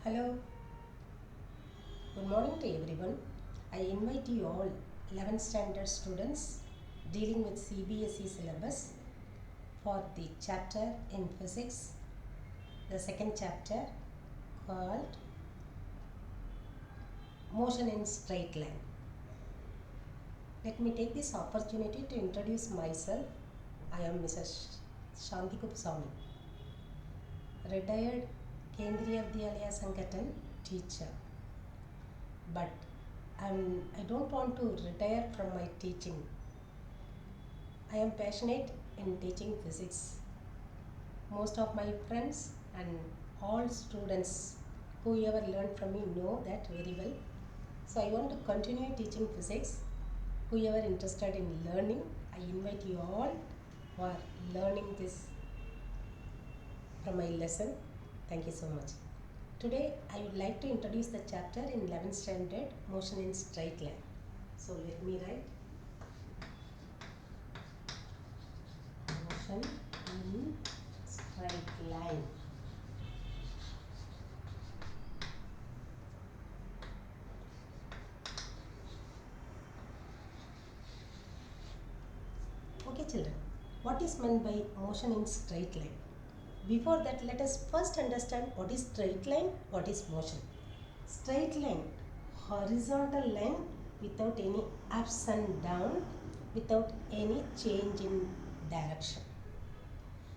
Hello, good morning to everyone. I invite you all 11th standard students dealing with CBSE syllabus for the chapter in physics, the second chapter called motion in straight line. Let me take this opportunity to introduce myself. I am Mrs. Shanthi, retired Kendriya Vidyalaya Sangathan teacher. But I don't want to retire from my teaching. I am passionate in teaching physics. Most of my friends and all students who ever learned from me know that very well. So I want to continue teaching physics. Whoever interested in learning, I invite you all for learning this from my lesson. Thank you so much. Today I would like to introduce the chapter in 11th standard, motion in straight line. So let me write motion in straight line. Okay children, what is meant by motion in straight line? Before that, let us first understand what is straight line, what is motion. Straight line, horizontal line without any ups and down, without any change in direction.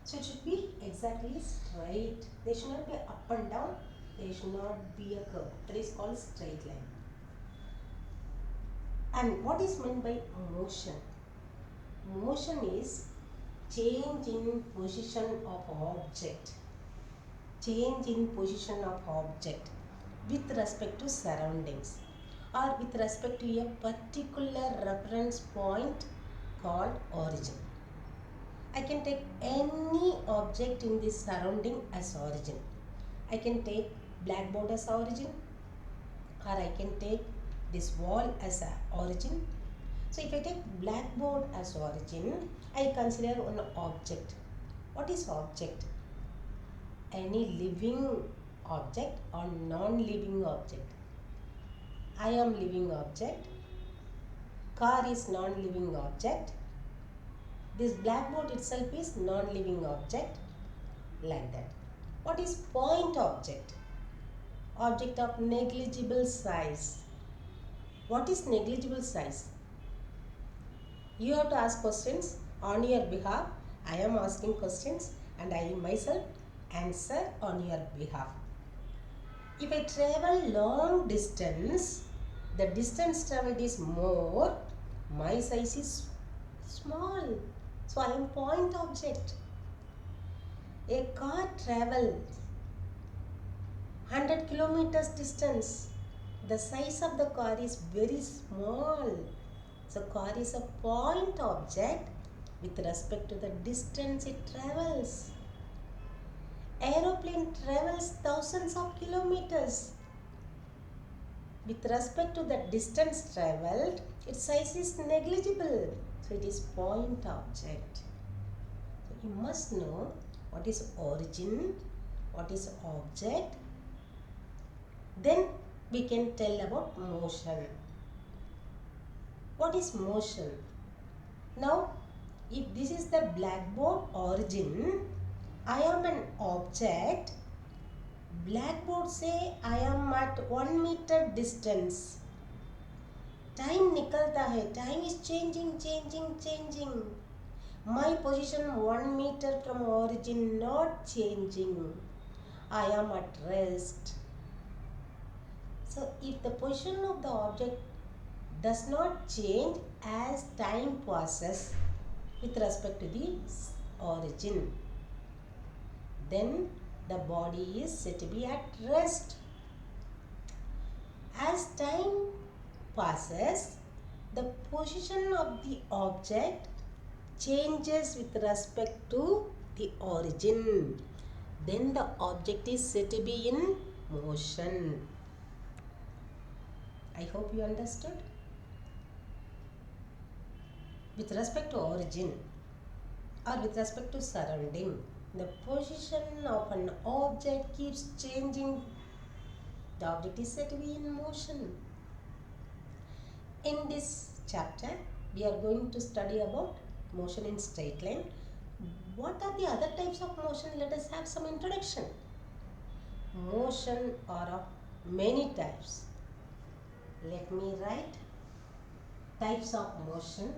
So it should be exactly straight. There should not be up and down. There should not be a curve. That is called straight line. And what is meant by motion? Motion is change in position of object. Change in position of object with respect to surroundings or with respect to a particular reference point called origin. I can take any object in this surrounding as origin. I can take blackboard as origin, or I can take this wall as a origin. So if I take blackboard as origin, I consider one object. What is object? Any living object or non-living object. I am living object. Car is non-living object. This blackboard itself is non-living object. Like that. What is point object? Object of negligible size. What is negligible size? You have to ask questions on your behalf. I am asking questions and I myself answer on your behalf. If I travel long distance, the distance traveled is more, my size is small. So I am point object. A car travels 100 kilometers distance. The size of the car is very small. So car is a point object with respect to the distance it travels. Aeroplane travels thousands of kilometers. With respect to the distance travelled, its size is negligible. So it is point object. So you must know what is origin, what is object. Then we can tell about motion. What is motion? Now, if this is the blackboard origin, I am an object. Blackboard say I am at 1 meter distance. Time nikalta hai. Time is changing. My position 1 meter from origin not changing. I am at rest. So if the position of the object does not change as time passes with respect to the origin, then the body is said to be at rest. As time passes, the position of the object changes with respect to the origin. Then the object is said to be in motion. I hope you understood. With respect to origin or with respect to surrounding, the position of an object keeps changing The object is said to be in motion. In this chapter, we are going to study about motion in straight line. What are the other types of motion? Let us have some introduction. Motion are of many types. Let me write types of motion.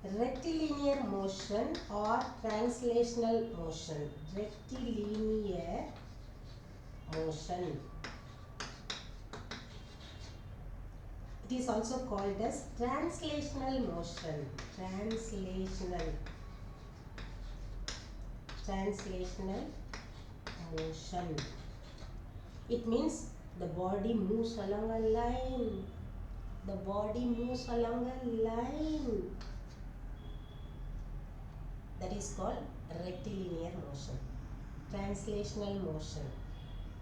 Rectilinear motion or translational motion. Rectilinear motion. It is also called as translational motion. Translational motion. It means the body moves along a line. The body moves along a line. That is called rectilinear motion. Translational motion.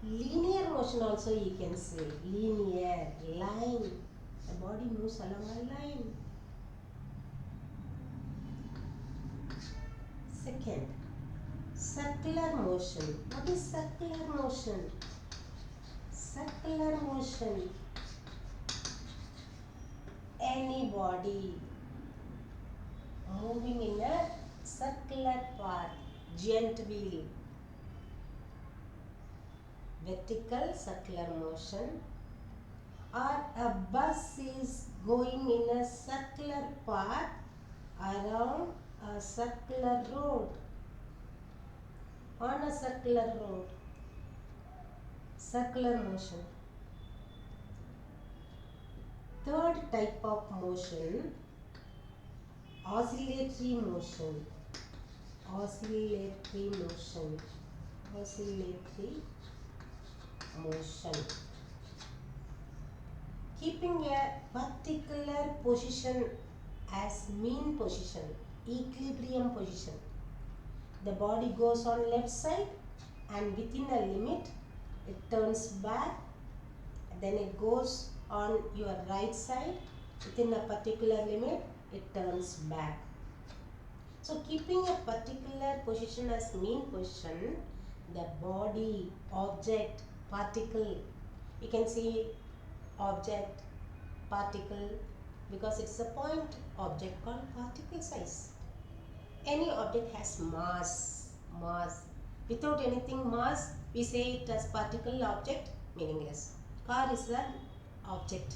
Linear motion also you can say. Linear, line. The body moves along a line. Second, circular motion. What is circular motion? Circular motion. Any body moving in a circular path. Giant wheel. Vertical circular motion. Or a bus is going in a circular path around a circular road. On a circular road. Circular motion. Third type of motion, oscillatory motion. Oscillatory motion. Oscillatory motion. Keeping a particular position as mean position, equilibrium position. The body goes on left side and within a limit it turns back, then it goes on your right side, within a particular limit it turns back. So keeping a particular position as mean position, the body, object, particle, you can see object, particle, because it's a point object called particle size. Any object has mass. Without anything mass, we say it as particle, object, meaningless. Car is an object.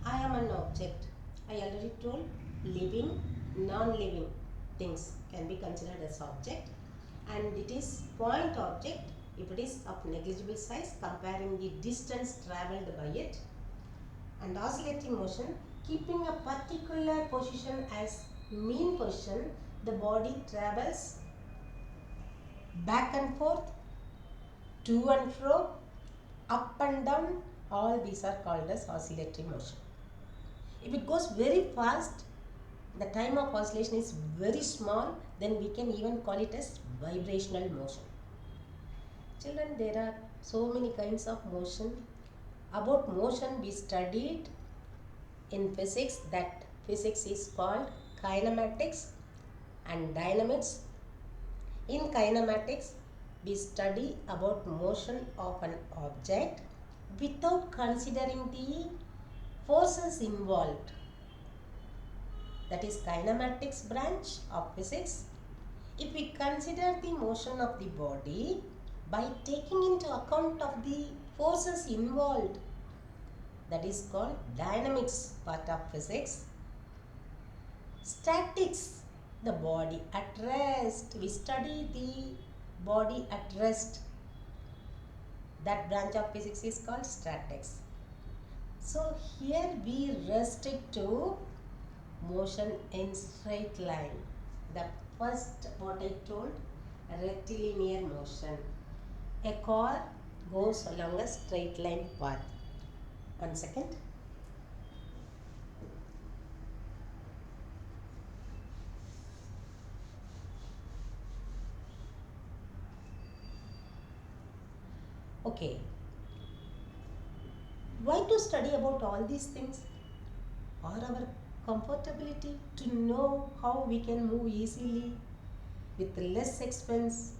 I am an object. I already told living, non-living things can be considered as object, and it is point object if it is of negligible size comparing the distance travelled by it. And oscillatory motion, keeping a particular position as mean position, the body travels back and forth, to and fro, up and down. All these are called as oscillatory motion. If it goes very fast, the time of oscillation is very small, then we can even call it as vibrational motion. Children, there are so many kinds of motion. About motion we studied in physics, that physics is called kinematics and dynamics. In kinematics, we study about motion of an object without considering the forces involved. That is kinematics branch of physics. If we consider the motion of the body by taking into account of the forces involved, that is called dynamics part of physics. Statics, the body at rest. We study the body at rest. That branch of physics is called statics. So here we restrict to motion in straight line. The first what I told, rectilinear motion. A car goes along a straight line path. 1 second. Okay. Why to study about all these things? For our comfortability, to know how we can move easily with less expense,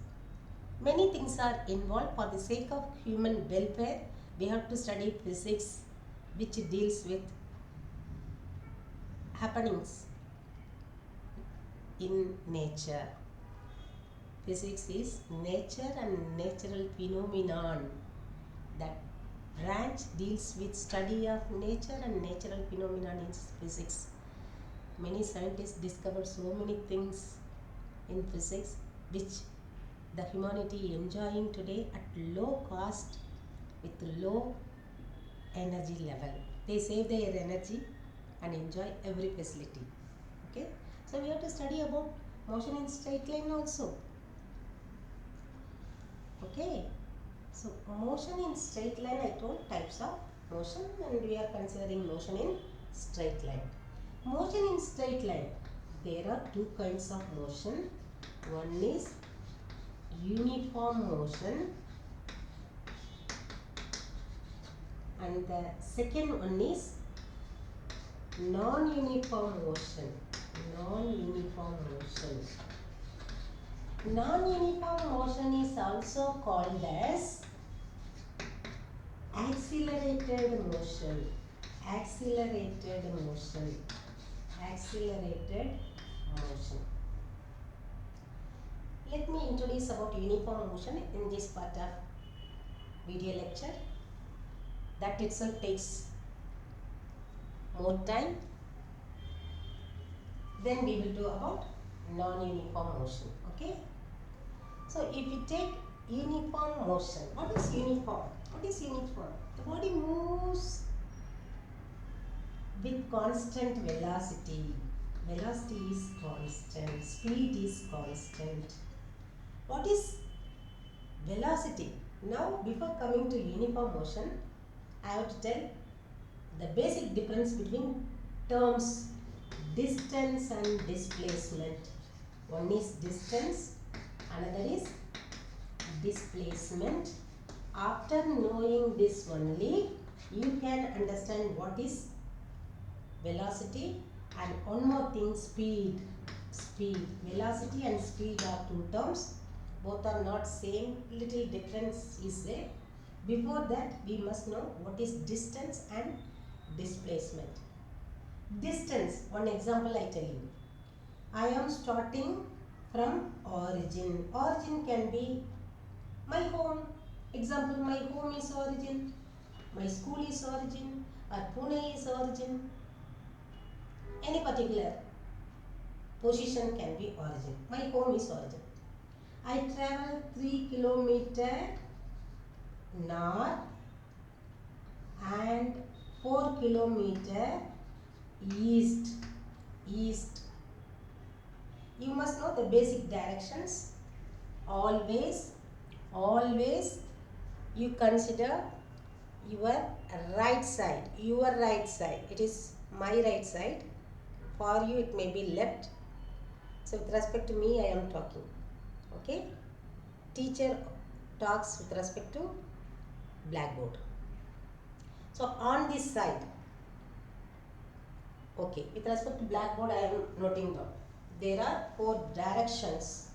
Many things are involved. For the sake of human welfare, we have to study physics, which deals with happenings in nature. Physics is nature and natural phenomenon. That branch deals with study of nature and natural phenomenon in physics. Many scientists discovered so many things in physics which the humanity enjoying today at low cost with low energy level. They save their energy and enjoy every facility. Okay, so we have to study about motion in straight line also. Okay, so motion in straight line, I told types of motion, and we are considering motion in straight line. Motion in straight line, there are two kinds of motion. One is uniform motion and the second one is non-uniform motion. Non-uniform motion. Non-uniform motion is also called as accelerated motion. Accelerated motion. Accelerated motion. Let me introduce about uniform motion in this part of video lecture. That itself takes more time. Then we will do about non-uniform motion. Okay. So if you take uniform motion, what is uniform? What is uniform? The body moves with constant velocity. Velocity is constant. Speed is constant. What is velocity? Now, before coming to uniform motion, I have to tell the basic difference between terms distance and displacement. One is distance, another is displacement. After knowing this only, you can understand what is velocity, and one more thing, speed. Speed. Velocity and speed are two terms. Both are not same. Little difference is there. Before that, we must know what is distance and displacement. Distance, one example I tell you. I am starting from origin. Origin can be my home. Example, my home is origin. My school is origin. Or Pune is origin. Any particular position can be origin. My home is origin. I travel 3 kilometers north and 4 kilometers east. East. You must know the basic directions. Always you consider your right side. Your right side. It is my right side. For you it may be left. So with respect to me, I am talking. Okay. Teacher talks with respect to blackboard. So on this side, okay, with respect to blackboard, I am noting down. There are 4 directions: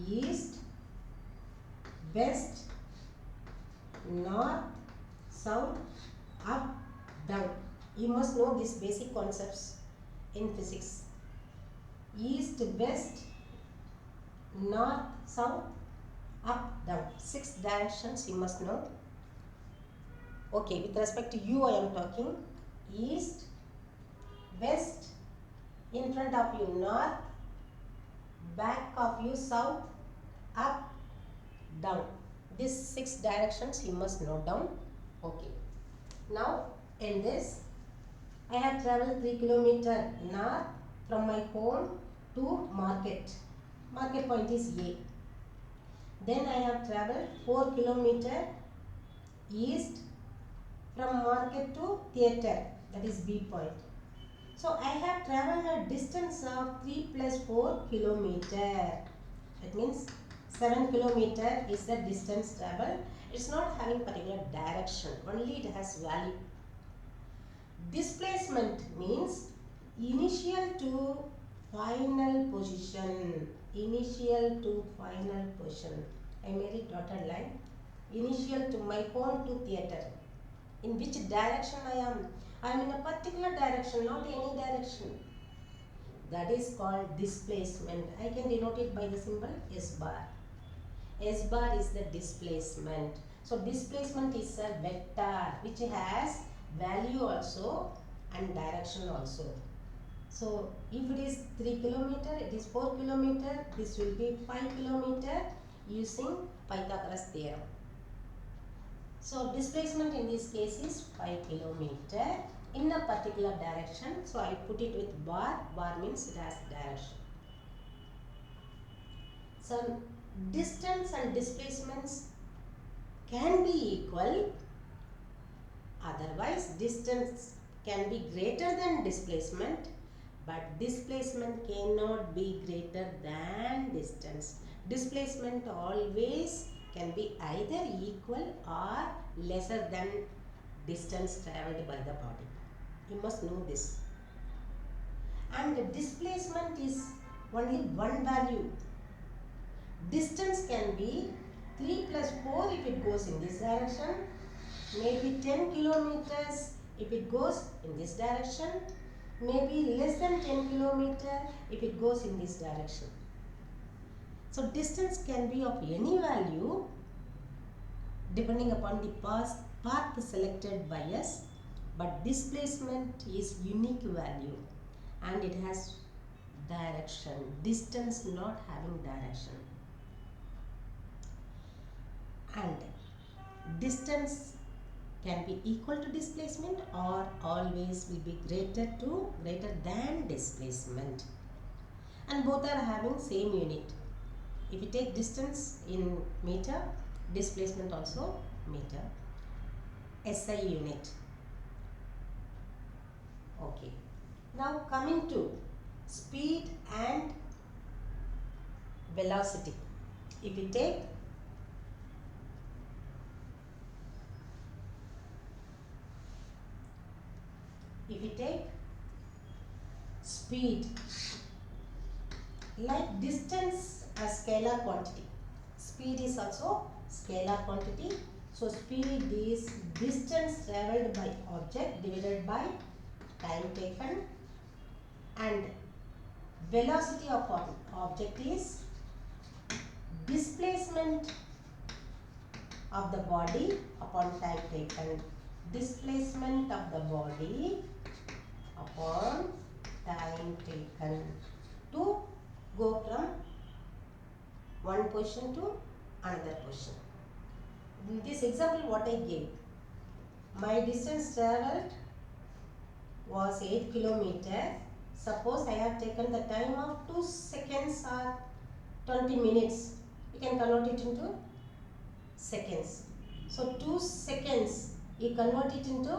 east, west, north, south, up, down. You must know these basic concepts in physics. East, west, north, south, up, down. 6 directions you must know. Okay, with respect to you, I am talking east, west, in front of you north, back of you south, up, down. These 6 directions you must note down. Okay. Now in this, I have traveled 3 kilometers north from my home to market. Market point is A. Then I have traveled 4 kilometers east from market to theatre, that is B point. So I have traveled a distance of 3 plus 4 kilometers. That means 7 kilometers is the distance traveled. It's not having particular direction, only it has value. Displacement means initial to final position. initial to final position. I made it dotted line. Initial to my home to theatre. In which direction I am? I am in a particular direction, not any direction. That is called displacement. I can denote it by the symbol S bar. S bar is the displacement. So displacement is a vector which has value also and direction also. So if it is 3 kilometer, it is 4 kilometer, this will be 5 kilometer using Pythagoras theorem. So displacement in this case is 5 kilometer in a particular direction. So I put it with bar. Bar means it has direction. So distance and displacements can be equal. Otherwise distance can be greater than displacement, but displacement cannot be greater than distance. Displacement always can be either equal or lesser than distance travelled by the body. You must know this. And the displacement is only one value. Distance can be 3 plus 4 if it goes in this direction, maybe 10 kilometers if it goes in this direction, maybe less than 10 kilometers if it goes in this direction. So distance can be of any value depending upon the path selected by us, but displacement is unique value and it has direction. Distance not having direction. And distance can be equal to displacement or always will be greater than displacement, and both are having same unit. If you take distance in meter, displacement also meter, SI unit. Okay. Now coming to speed and velocity. If you take speed, like distance a scalar quantity, speed is also scalar quantity. So speed is distance travelled by object divided by time taken, and velocity of object is displacement of the body upon time taken. Displacement of the body upon time taken to go from one position to another position. In this example what I gave, my distance travelled was 8 kilometers. Suppose I have taken the time of 2 seconds or 20 minutes. You can convert it into seconds. So 2 seconds you convert it into,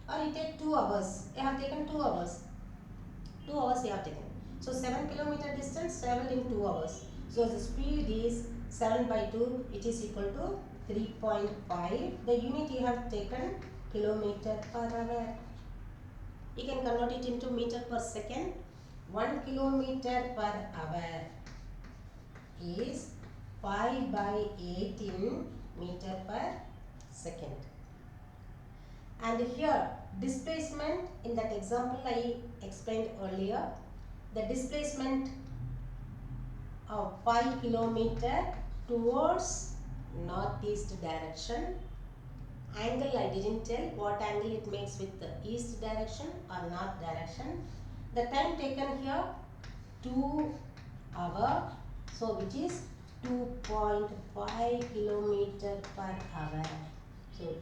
or you take 2 hours. I have taken 2 hours. 2 hours you have taken. So 7 kilometer distance travelled in 2 hours. So the speed is 7 by 2, it is equal to 3.5. The unit you have taken kilometer per hour. You can convert it into meter per second. 1 kilometer per hour is 5 by 18 meter per second. And here displacement, in that example I explained earlier, the displacement of 5 kilometer towards northeast direction. Angle I didn't tell what angle it makes with the east direction or north direction. The time taken here 2 hours, so which is 2.5 kilometer per hour. So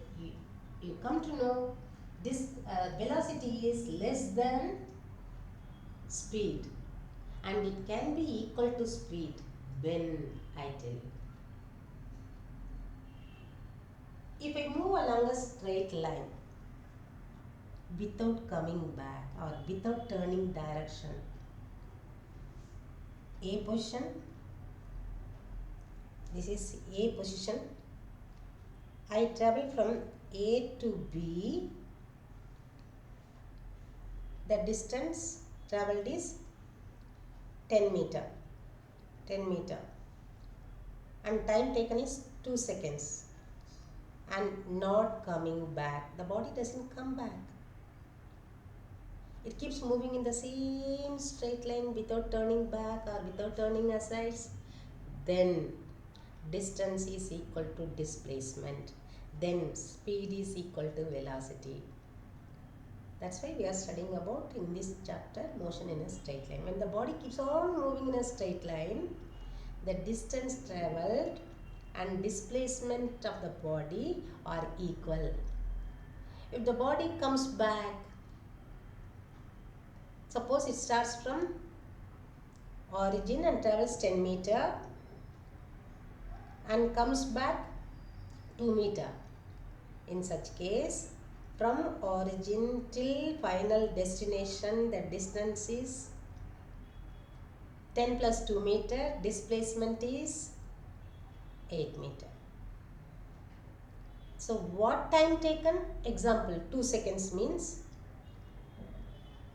you come to know this velocity is less than speed, and it can be equal to speed when I tell you. If I move along a straight line without coming back or without turning direction, A position, this is A position, I travel from A to B, the distance travelled is 10 meter. 10 meter, and time taken is 2 seconds, and not coming back. The body doesn't come back. It keeps moving in the same straight line without turning back or without turning aside. Then distance is equal to displacement. Then speed is equal to velocity. That's why we are studying about in this chapter motion in a straight line. When the body keeps on moving in a straight line, the distance travelled and displacement of the body are equal. If the body comes back, suppose it starts from origin and travels 10 meter and comes back 2 meter. In such case, from origin till final destination, the distance is 10 plus 2 meter, displacement is 8 meter. So what time taken? Example, 2 seconds means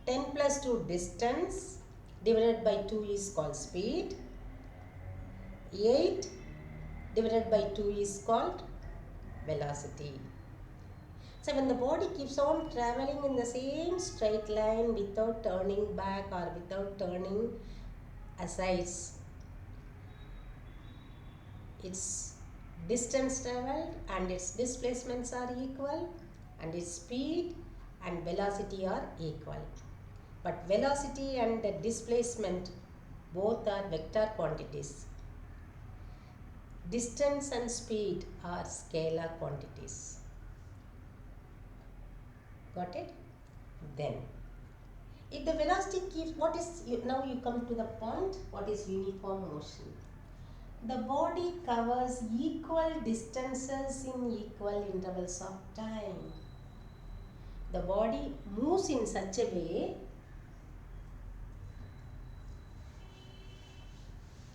10 plus 2 distance divided by 2 is called speed. 8 divided by 2 is called velocity. So when the body keeps on traveling in the same straight line without turning back or without turning aside, its distance travelled and its displacements are equal, and its speed and velocity are equal. But velocity and the displacement both are vector quantities. Distance and speed are scalar quantities. Got it? Then, if the velocity keeps, now you come to the point, what is uniform motion? The body covers equal distances in equal intervals of time. The body moves in such a way,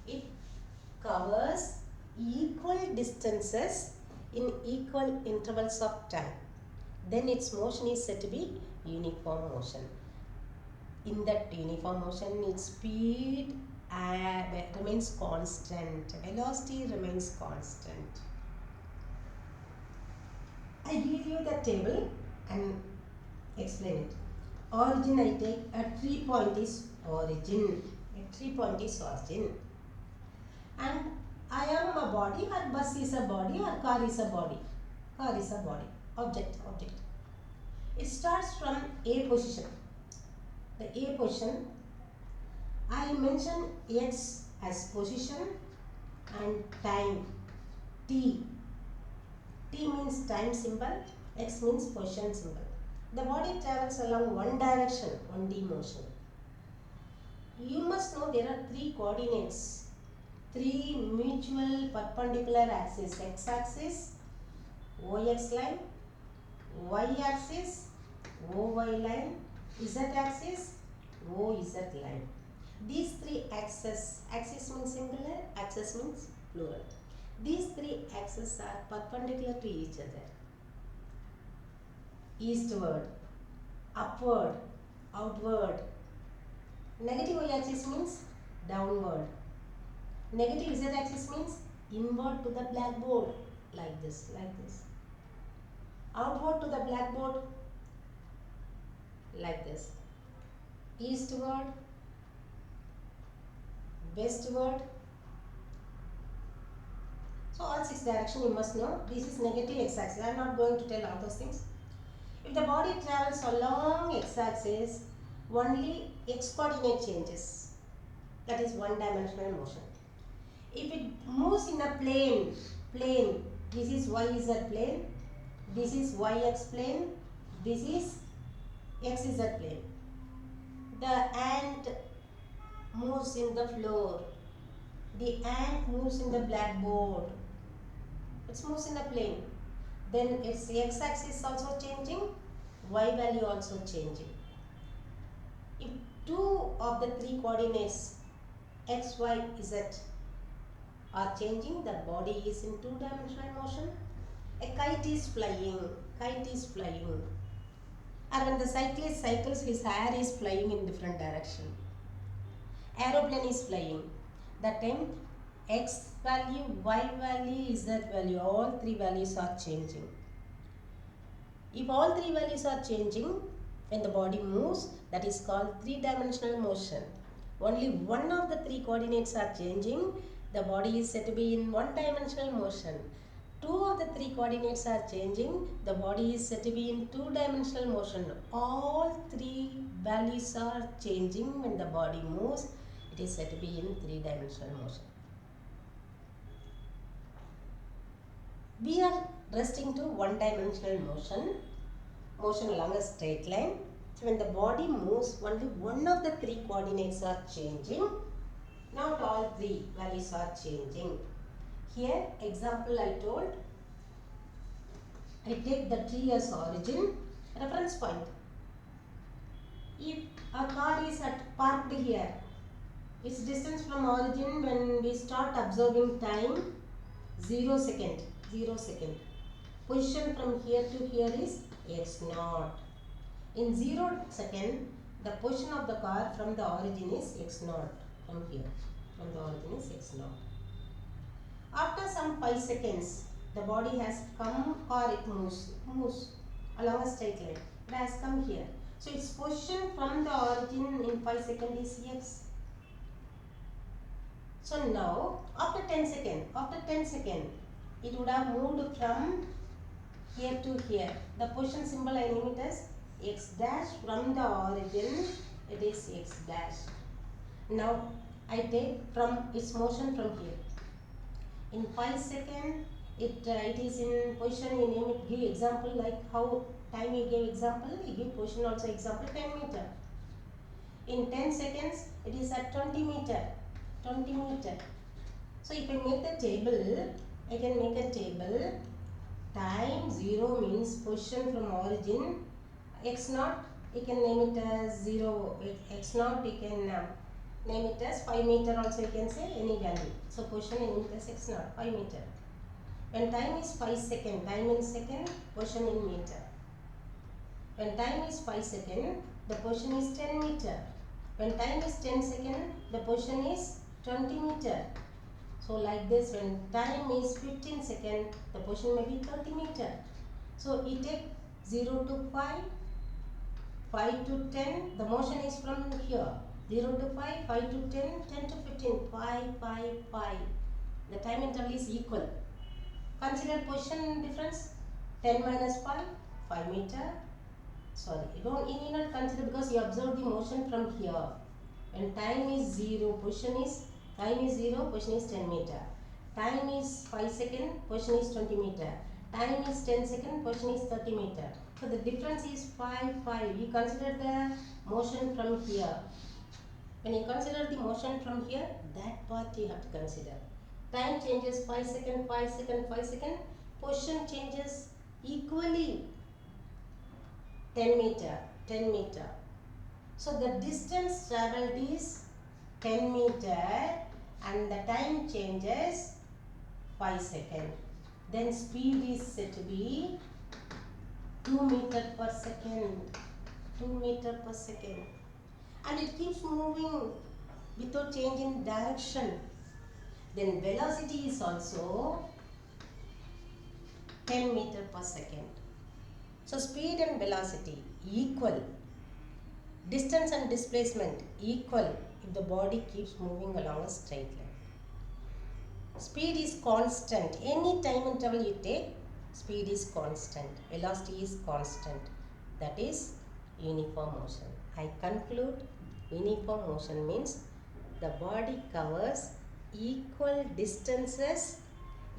it covers equal distances in equal intervals of time. Then its motion is said to be uniform motion. In that uniform motion, its speed remains constant, velocity remains constant. I give you the table and explain it. Origin, I take a 3 point is origin. A 3 point is origin. And I am a body, or bus is a body, or car is a body. Car is a body. Object. It starts from A position. The A position, I mention x as position and time t. T means time symbol, x means position symbol. The body travels along one direction, 1D motion. You must know there are 3 coordinates, 3 mutual perpendicular axes: x axis, ox line, y-axis, OY line, z-axis, OZ line. These 3 axes means singular, axis means plural. These 3 axes are perpendicular to each other. Eastward, upward, outward. Negative y-axis means downward. Negative z-axis means inward to the blackboard, like this. Outward to the blackboard, like this. Eastward, westward. So all 6 directions you must know. This is negative x-axis. I am not going to tell all those things. If the body travels along x-axis, only x coordinate changes. That is one-dimensional motion. If it moves in a plane, this is YZ plane, this is YX plane, this is XZ plane. The ant moves in the floor. The ant moves in the blackboard. It moves in a plane. Then its x-axis also changing, y value also changing. If 2 of the 3 coordinates x, y, z are changing, the body is in 2-dimensional motion. A kite is flying. Or when the cyclist cycles, his hair is flying in different direction. Aeroplane is flying. That time x value, y value, z value, all three values are changing. If all three values are changing when the body moves, that is called three-dimensional motion. Only one of the three coordinates are changing, the body is said to be in one-dimensional motion. Two of the three coordinates are changing, the body is said to be in two-dimensional motion. All three values are changing when the body moves, it is said to be in three-dimensional motion. We are resting to one-dimensional motion along a straight line. So when the body moves, only one of the three coordinates are changing. Not all three values are changing. Here, example I told, I take the tree as origin, reference point. If a car is parked here, its distance from origin when we start observing time, 0 second. Position from here to here is x0. In 0 second, the position of the car from the origin is x0. From here, from the origin is x0. After some 5 seconds, the body has come or it moves along a straight line. It has come here. So its position from the origin in 5 seconds is x. So now, after 10 seconds, it would have moved from here to here. The position symbol I name it as x dash. From the origin, it is x dash. Now, I take from its motion from here. In 5 seconds, it is in position, you name it, give example like how time you gave example, you give position also example 10 meter. In 10 seconds, it is at 20 meter. So if I make the table, I can make a table. Time 0 means position from origin. X0, you can name it as 0. X0, you can name it as 5 meter also, you can say any value. So position I name it as x0, 5 meter. When time is 5 second, time in second, position in meter. When time is 5 second, the position is 10 meter. When time is 10 second, the position is 20 meter. So like this, when time is 15 second, the position may be 30 meter. So you take 0 to 5, 5 to 10, the motion is from here. 0 to 5, 5 to 10, 10 to 15, 5, 5, 5. The time interval is equal. Consider position difference. 10 minus 5, 5 meter. Sorry, you need not consider because you observe the motion from here. When time is 0, time is 0, position is 10 meter. Time is 5 second, position is 20 meter. Time is 10 second, position is 30 meter. So the difference is 5, 5. You consider the motion from here. When you consider the motion from here, that part you have to consider. Time changes 5 second, 5 second, 5 second. Position changes equally 10 meter, 10 meter. So the distance travelled is 10 meter and the time changes 5 seconds. Then speed is said to be 2 meter per second. 2 meter per second. And it keeps moving without change in direction. Then velocity is also 10 meter per second. So speed and velocity equal. Distance and displacement equal if the body keeps moving along a straight line. Speed is constant. Any time interval you take, speed is constant. Velocity is constant. That is uniform motion. I conclude uniform motion means the body covers equal distances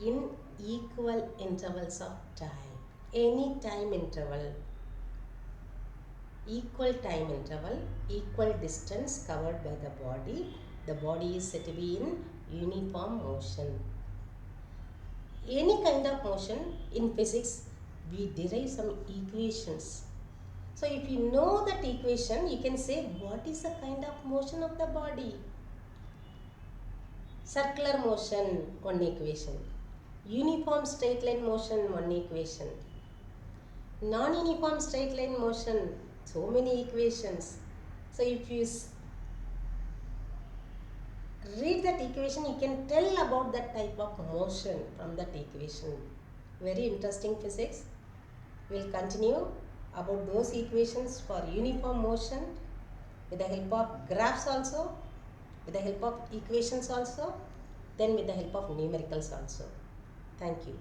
in equal intervals of time. Any time interval, equal time interval, equal distance covered by the body is said to be in uniform motion. Any kind of motion in physics, we derive some equations. So if you know that equation, you can say what is the kind of motion of the body. Circular motion, one equation. Uniform straight line motion, one equation. Non-uniform straight line motion, so many equations. So if you read that equation, you can tell about that type of motion from that equation. Very interesting physics. We'll continue about those equations for uniform motion with the help of graphs also, with the help of equations also, then with the help of numericals also. Thank you.